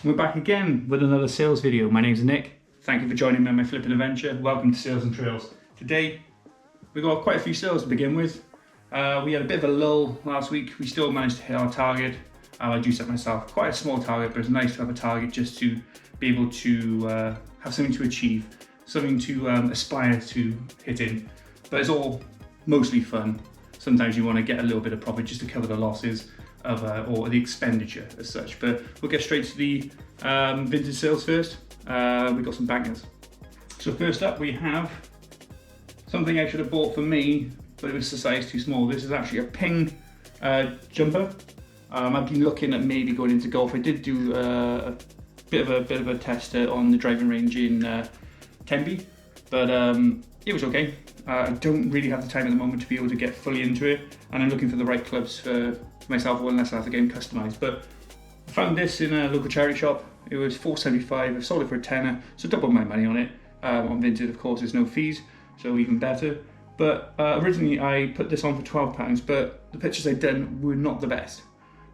We're back again with another sales video. My name's Nick. Thank you for joining me on my flipping adventure. Welcome to Sales and Trails. Today, we got quite a few sales to begin with. We had a bit of a lull last week. We still managed to hit our target. I do set myself quite a small target, but it's nice to have a target just to be able to have something to achieve, something to aspire to hit in. But it's all mostly fun. Sometimes you want to get a little bit of profit just to cover the losses of or the expenditure as such. But we'll get straight to the Vinted Sales first. We've got some bangers. So first up we have something I should have bought for me, but it was a size too small. This is actually a ping jumper. I've been looking at maybe going into golf. I did do a bit of a test on the driving range in Tenby, but it was okay. I don't really have the time at the moment to be able to get fully into it, and I'm looking for the right clubs for myself, unless I have to get them customised. But I found this in a local charity shop. It was $4.75. I sold it for a tenner, so doubled my money on it. On Vinted, of course, there's no fees, so even better. But originally I put this on for £12, but the pictures I'd done were not the best.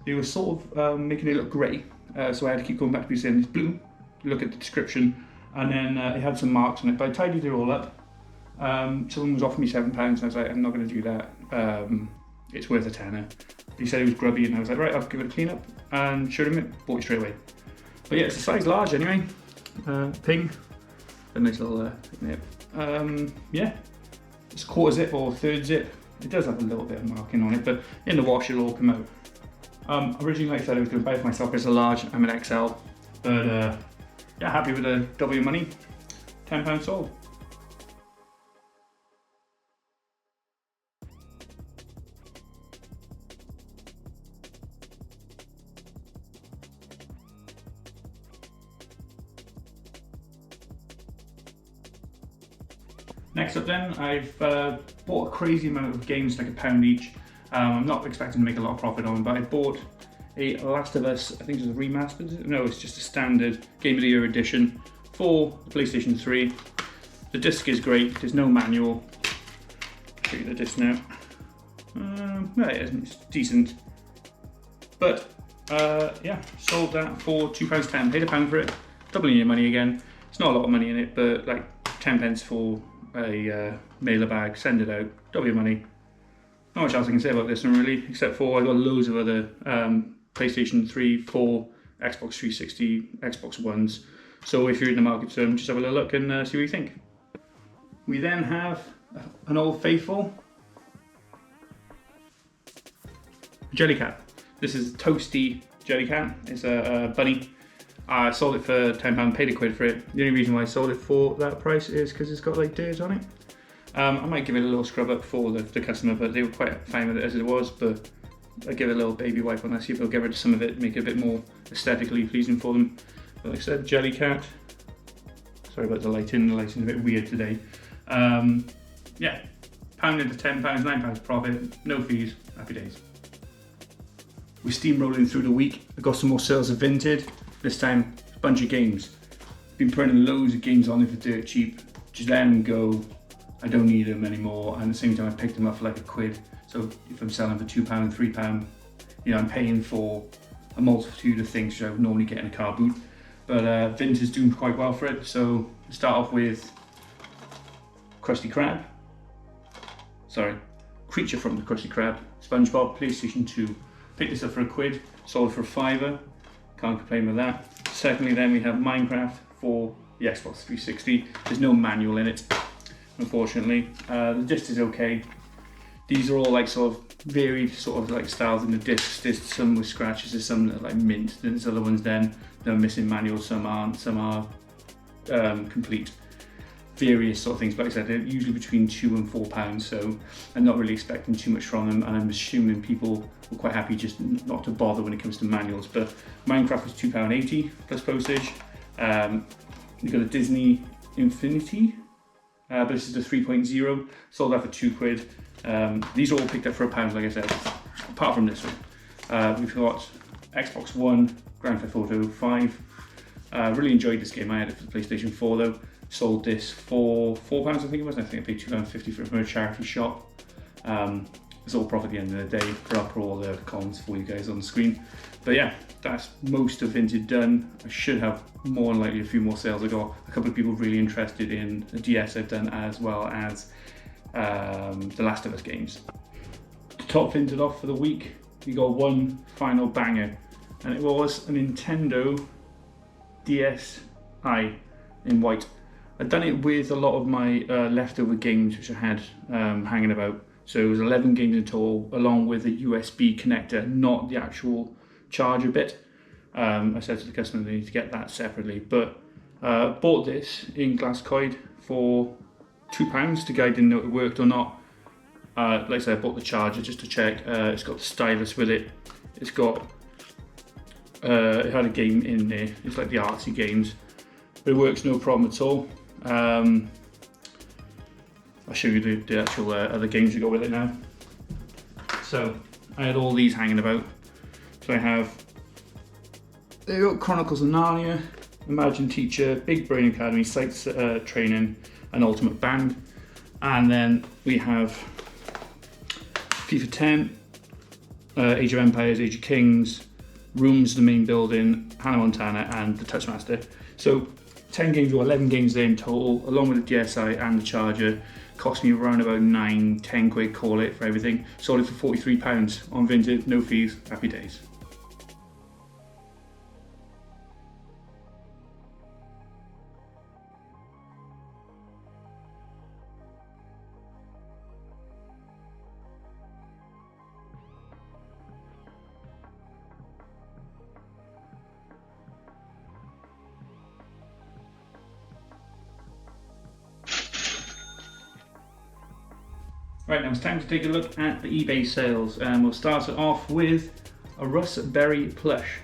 They were sort of making it look grey, so I had to keep going back to be saying it's blue. Look at the description, and then it had some marks on it, but I tidied it all up. Someone was offering me £7, and I was like, I'm not going to do that. It's worth a tenner. He said it was grubby, and I was like, right, I'll give it a clean up, and showed him it, bought it straight away. But yeah, it's a size large anyway. Ping, a nice little nip. Yeah, it's a quarter zip or third zip. It does have a little bit of marking on it, but in the wash it'll all come out. Originally, like I said, I was going to buy it for myself. It's a large, I'm an XL, but yeah, happy with the W money. £10 sold. Next up then, I've bought a crazy amount of games, like £1 each. I'm not expecting to make a lot of profit on them, but I bought a Last of Us, I think it's a remastered, no, it's just a standard Game of the Year edition for the PlayStation 3. The disc is great, there's no manual. Show you the disc now. No, it isn't, it's decent. But yeah, sold that for £2.10, paid £1 for it, doubling your money again. It's not a lot of money in it, but like 10 pence for a mailer bag, send it out, double your money. Not much else I can say about this one really, except for I got loads of other PlayStation 3, 4, Xbox 360, Xbox Ones. So if you're in the market for them, just have a little look and see what you think. We then have an old faithful Jellycat. This is a toasty Jellycat. It's a bunny. I sold it for £10, paid £1 for it. The only reason why I sold it for that price is because it's got like dirt on it. I might give it a little scrub up for the customer, but they were quite fine with it as it was. But I'll give it a little baby wipe on that, see if they'll get rid of some of it, make it a bit more aesthetically pleasing for them. But like I said, Jellycat. Sorry about the lighting's a bit weird today. Yeah, £1 into £10, £9 profit, no fees, happy days. We're steamrolling through the week. I got some more sales of Vinted. This time, a bunch of games. Been putting loads of games on there for dirt cheap. Just let them go. I don't need them anymore. And at the same time, I picked them up for like £1. So if I'm selling for £2, £3, you know, I'm paying for a multitude of things which I would normally get in a car boot. But Vinted's doing quite well for it. So start off with Krusty Krab. Sorry, Creature from the Krusty Krab. SpongeBob, PlayStation 2. Picked this up for £1, sold for £5. Can't complain with that. Secondly, then we have Minecraft for the Xbox 360. There's no manual in it, unfortunately. The disc is okay. These are all like sort of varied sort of like styles in the discs. There's some with scratches, there's some that are like mint. Then there's other ones then that are missing manuals. Some aren't. Some are complete. Various sort of things, but like I said, they're usually between £2 and £4, so I'm not really expecting too much from them, and I'm assuming people were quite happy just not to bother when it comes to manuals. But Minecraft was £2.80 plus postage. You've got a Disney Infinity, but this is the 3.0, sold that for £2. These are all picked up for £1, like I said, apart from this one. We've got Xbox One, Grand Theft Auto 5. Really enjoyed this game. I had it for the PlayStation 4 though. Sold this for £4, I think it was. I think I paid £2.50 for it from a charity shop. it's all profit at the end of the day, but I'll put all the cons for you guys on the screen. But yeah, that's most of Vinted done. I should have more than likely a few more sales. I got a couple of people really interested in the DS I've done, as well as the Last of Us games. To top Vinted off for the week, we got one final banger, and it was a Nintendo DSi in white. I'd done it with a lot of my leftover games which I had hanging about. So it was 11 games in total, along with a USB connector, not the actual charger bit. I said to the customer they need to get that separately, but bought this in Glasgow for £2. The guy didn't know if it worked or not. Like I said, I bought the charger just to check. It's got the stylus with it. It's got, it had a game in there. It's like the artsy games, but it works no problem at all. I'll show you the actual other games that go with it now. So I had all these hanging about. So I have, there you go, Chronicles of Narnia, Imagine Teacher, Big Brain Academy, Sight Training, and Ultimate Band. And then we have FIFA 10, Age of Empires, Age of Kings, Rooms, the main building, Hannah Montana, and the Touchmaster. So 10 games or 11 games there in total, along with the DSi and the charger. Cost me around about 9-10 quid, call it, for everything. Sold it for £43 on Vinted, no fees, happy days. Right, now it's time to take a look at the eBay sales, and we'll start it off with a Raspberry plush.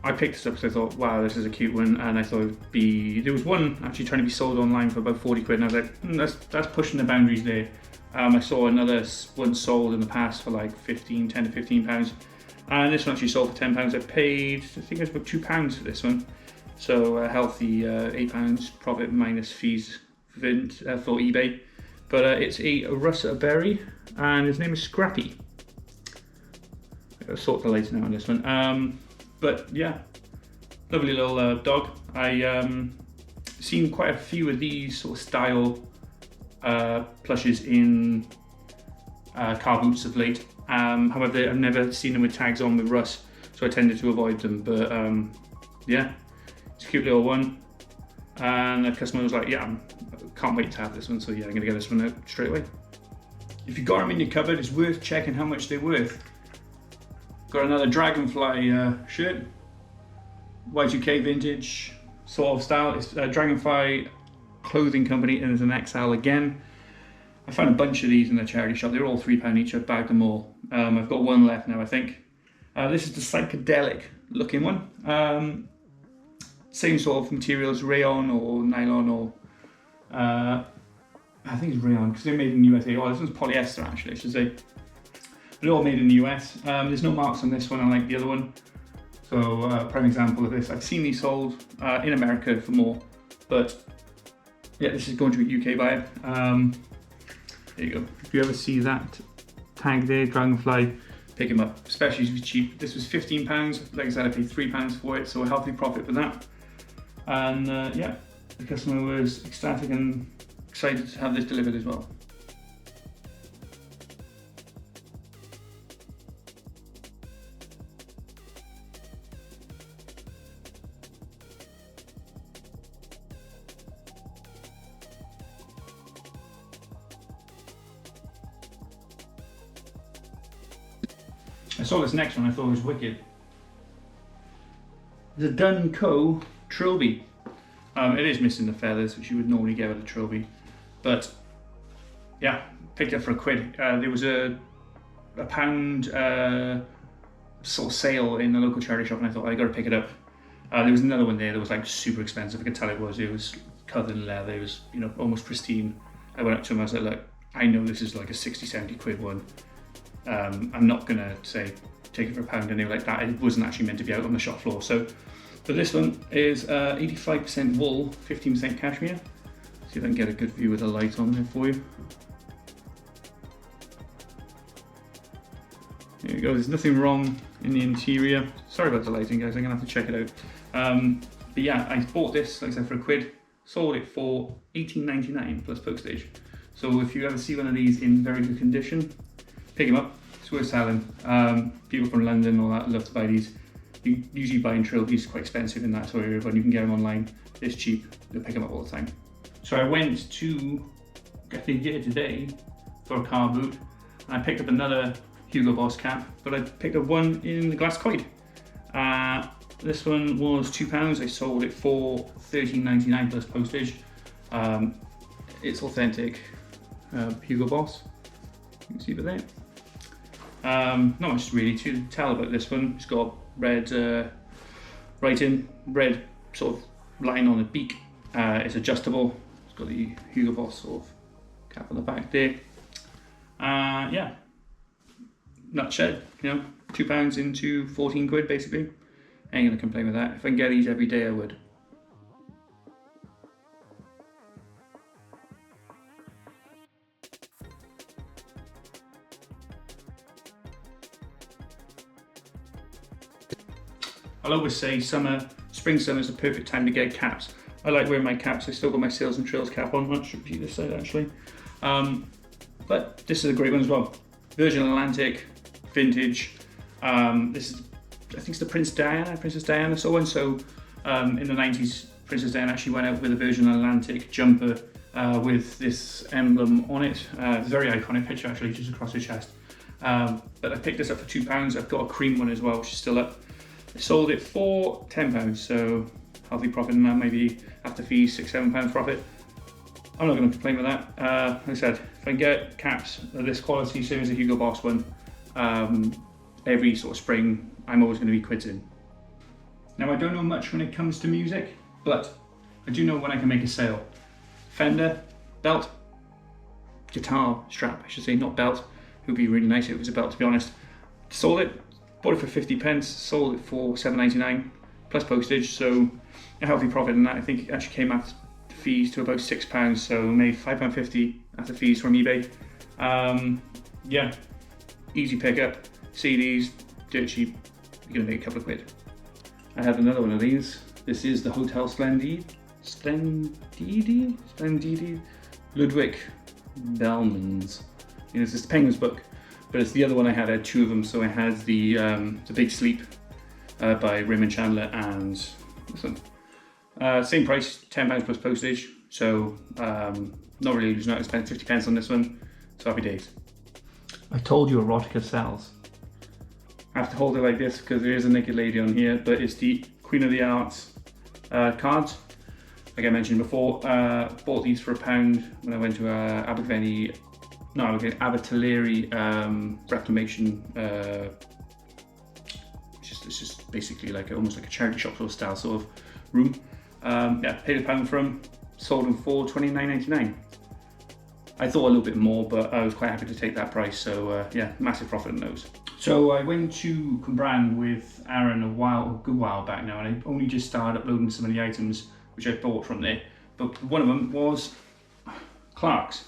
I picked this up because I thought, wow, this is a cute one, and I thought it'd be, there was one actually trying to be sold online for about 40 quid, and I was like, that's pushing the boundaries there. I saw another one sold in the past for like 10 to 15 pounds, and this one actually sold for 10 pounds. I paid, I think it was about £2 for this one, so a healthy £8 profit minus fees for eBay. But it's a Raspberry, and his name is Scrappy. I've got to sort the lights now on this one. But yeah, lovely little dog. I seen quite a few of these sort of style plushes in car boots of late. However, I've never seen them with tags on with Russ, so I tended to avoid them. But yeah, it's a cute little one. And the customer was like, yeah, I can't wait to have this one, so yeah, I'm gonna get this one out straight away. If you've got them in your cupboard, it's worth checking how much they're worth. Got another Dragonfly shirt, Y2K vintage sort of style. It's a Dragonfly clothing company, and it's an XL again. I found a bunch of these in the charity shop. They're all £3 each. I've bagged them all. I've got one left now, I think. This is the psychedelic looking one. Same sort of materials, rayon or nylon, or I think it's rayon because they're made in the USA. Oh, this one's polyester actually, I should say. They're all made in the US. There's no marks on this one, unlike the other one. So, prime example of this. I've seen these sold in America for more, but yeah, this is going to a UK buyer. There you go. If you ever see that tag there, Dragonfly, pick them up, especially if it's cheap. This was £15. Like I said, I paid £3 for it, so a healthy profit for that. And yeah, the customer was ecstatic and excited to have this delivered as well. I saw this next one, I thought it was wicked. The Dun Co Trilby. It is missing the feathers, which you would normally get with a trilby, but yeah, picked it up for £1. There was a £1 sort of sale in the local charity shop, and I thought I got to pick it up. There was another one there that was like super expensive. I could tell it was covered in leather. It was, you know, almost pristine. I went up to him, I was like, look, I know this is like a 60-70 quid one. I'm not gonna say take it for £1, and they were like, that it wasn't actually meant to be out on the shop floor. So this one is 85% wool, 15% cashmere. See if I can get a good view with the light on there for you. There we go, there's nothing wrong in the interior. Sorry about the lighting, guys, I'm gonna have to check it out. But yeah, I bought this, like I said, for £1, sold it for $18.99 plus postage. So if you ever see one of these in very good condition, pick them up, it's worth selling. People from London and all that love to buy these. You usually buy in Trilby's quite expensive in that sort of area, but you can get them online, it's cheap, they'll pick them up all the time. So I went to, I think here today, for a car boot, and I picked up another Hugo Boss cap, but I picked up one in the glass coid. This one was £2, I sold it for $13.99 plus postage. It's authentic Hugo Boss, you can see it there. Not much really to tell about this one. It's got red writing, red sort of line on the beak. It's adjustable. It's got the Hugo Boss sort of cap on the back there. Yeah, nut shed, you know, £2 into 14 quid basically. Ain't gonna complain with that. If I can get these every day, I would. I'll always say spring, summer is the perfect time to get caps. I like wearing my caps. I still got my Sales and Trails cap on. I should repeat this side actually. But this is a great one as well. Virgin Atlantic, vintage. This is, I think it's the Princess Diana sort of one. So in the 90s, Princess Diana actually went out with a Virgin Atlantic jumper with this emblem on it. It's a very iconic picture actually, just across her chest. But I picked this up for £2. I've got a cream one as well, which is still up. I sold it for £10, so healthy profit in that, maybe after fees, £6-7 profit. I'm not going to complain with that. Like I said, if I can get caps of this quality, same as the Hugo Boss one, every sort of spring, I'm always going to be quids in. Now I don't know much when it comes to music, but I do know when I can make a sale. Fender, belt, guitar strap, I should say, not belt. It would be really nice if it was a belt, to be honest. Sold it. Bought it for 50p, sold it for £7.99 plus postage, so a healthy profit in that. I think it actually came after fees to about £6, so made £5.50 after fees from eBay. Yeah, easy pickup. CDs, dirt cheap. You're gonna make a couple of quid. I have another one of these. This is the Hotel Splendide Ludwig Bellman's. You know, it's this Penguins book. But it's the other one I had two of them, so I had the Big Sleep by Raymond Chandler and this one. Same price, £10 plus postage, so not really losing out. I spent 50p on this one, so happy days. I told you erotica sells. I have to hold it like this because there is a naked lady on here, but it's the Queen of the Arts cards. Like I mentioned before, bought these for £1 when I went to Abertillery Reclamation. It's just basically like almost like a charity shop sort of style sort of room. Yeah, paid £1 for them, sold them for $29.99. I thought a little bit more, but I was quite happy to take that price. So yeah, massive profit on those. So I went to Cwmbran with Aaron a good while back now, and I only just started uploading some of the items which I bought from there. But one of them was Clark's.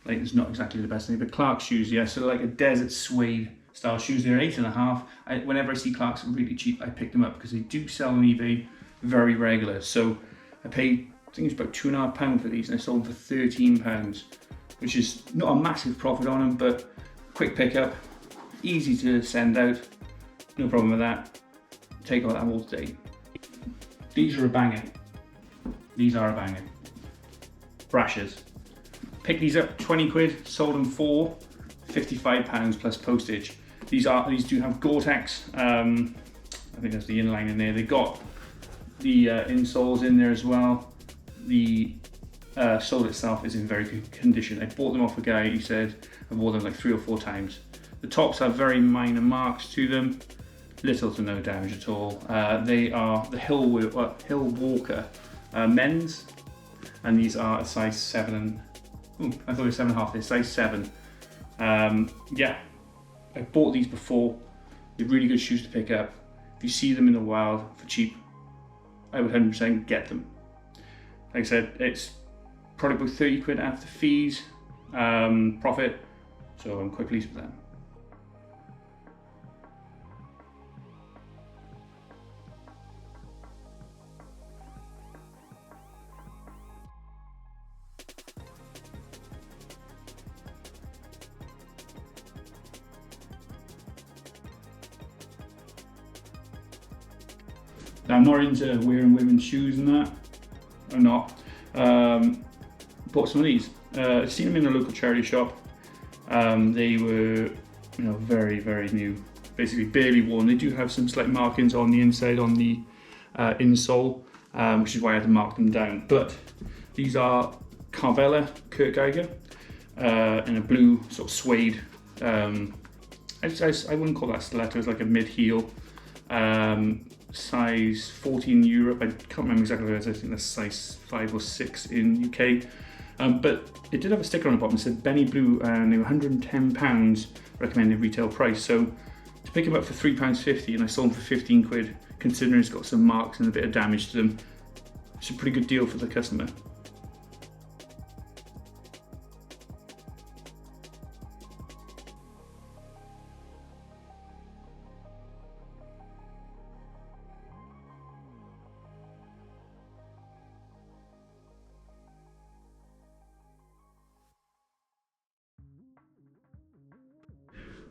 Like it's not exactly the best thing, but Clark's shoes, yeah. So like a desert suede style shoes. They're 8.5. Whenever I see Clark's really cheap, I pick them up because they do sell on eBay very regular. So I paid, I think it's about £2.5 for these, and I sold them for £13, which is not a massive profit on them, but quick pickup, easy to send out, no problem with that. Take all that all day. These are a banger. These are a banger. Brashers. Picked these up, 20 quid, sold them for £55 plus postage. These do have Gore-Tex, I think that's the inline in there. They got the insoles in there as well. The sole itself is in very good condition. I bought them off a guy, he said I wore them like 3 or 4 times. The tops have very minor marks to them, little to no damage at all. They are the Hill Walker men's, and these are a size 7. I thought they were 7.5, they're size 7. Yeah, I bought these before. They're really good shoes to pick up. If you see them in the wild for cheap, I would 100% get them. Like I said, it's probably about 30 quid after fees, profit, so I'm quite pleased with that. Now, I'm not into wearing women's shoes and that. I'm not. Bought some of these. I've seen them in a local charity shop. They were, very, very new. Basically barely worn. They do have some slight markings on the inside, on the insole, which is why I had to mark them down. But these are Carvela Kurt Geiger in a blue sort of suede. I wouldn't call that stiletto. It's like a mid-heel. Size 14 Europe. I can't remember exactly what it is. I think that's size 5 or 6 in UK. But it did have a sticker on the bottom that said Benny Blue, and they were £110 recommended retail price. So to pick them up for £3.50, and I sold them for 15 quid, considering it's got some marks and a bit of damage to them, it's a pretty good deal for the customer.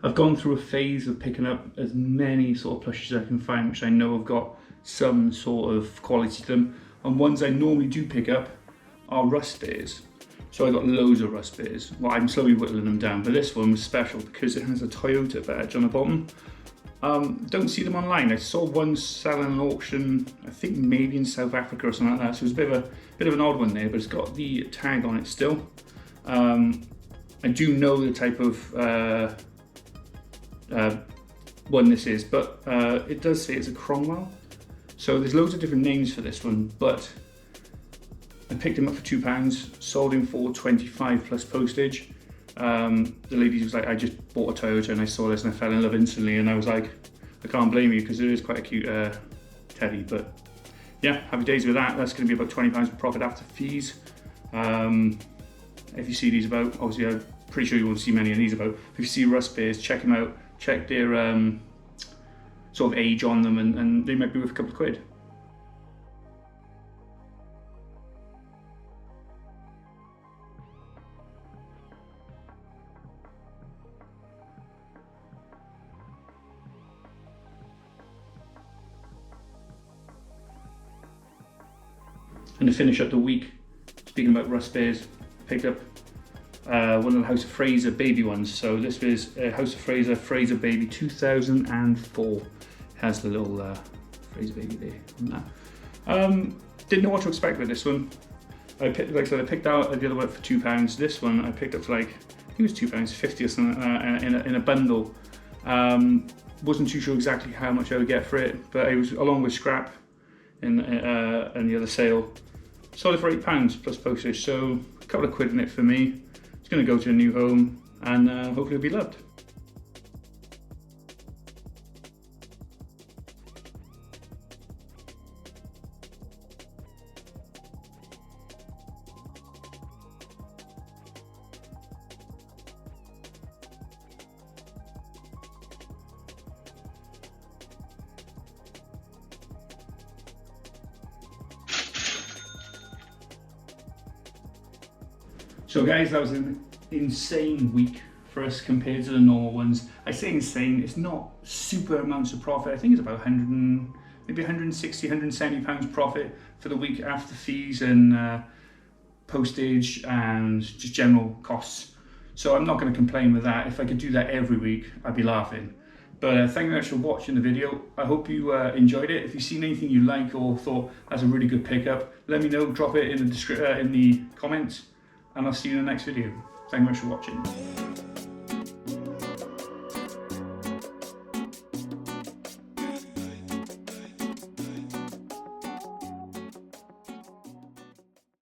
I've gone through a phase of picking up as many sort of plushies as I can find, which I know have got some sort of quality to them. And ones I normally do pick up are rust bears. So I got loads of rust bears. Well, I'm slowly whittling them down, but this one was special because it has a Toyota badge on the bottom. Don't see them online. I saw one selling an auction, I think maybe in South Africa or something like that. So it's a bit of an odd one there, but it's got the tag on it still. I do know the type of one this is, but it does say it's a Cromwell. So there's loads of different names for this one, but I picked him up for £2, sold him for 25 plus postage. The lady was like, I just bought a Toyota and I saw this and I fell in love instantly, and I was like, I can't blame you because it is quite a cute teddy. But yeah, happy days with that. That's going to be about £20 profit after fees. If you see these about, obviously I'm pretty sure you won't see many of these about. If you see rust bears, check them out. Check their sort of age on them, and they might be worth a couple of quid. And to finish up the week, speaking about rust bears, picked up one of the House of Fraser baby ones. So this is House of Fraser Baby 2004. It has the little Fraser baby there on that. Didn't know what to expect with this one. Like I said, I picked out the other one for £2. This one I picked up for like, I think it was £2.50 or something in a bundle. Wasn't too sure exactly how much I would get for it, but it was along with scrap in the other sale. Sold it for £8 plus postage, so a couple of quid in it for me. It's going to go to a new home, and hopefully it'll be loved. So guys, that was an insane week for us compared to the normal ones. I say insane, it's not super amounts of profit. I think it's about 100 and maybe 160, 170 pounds profit for the week after fees and postage and just general costs. So I'm not going to complain with that. If I could do that every week, I'd be laughing. But thank you very much for watching the video. I hope you enjoyed it. If you've seen anything you like or thought that's a really good pickup, let me know, drop it in the comments, and I'll see you in the next video. Thank you very much for watching.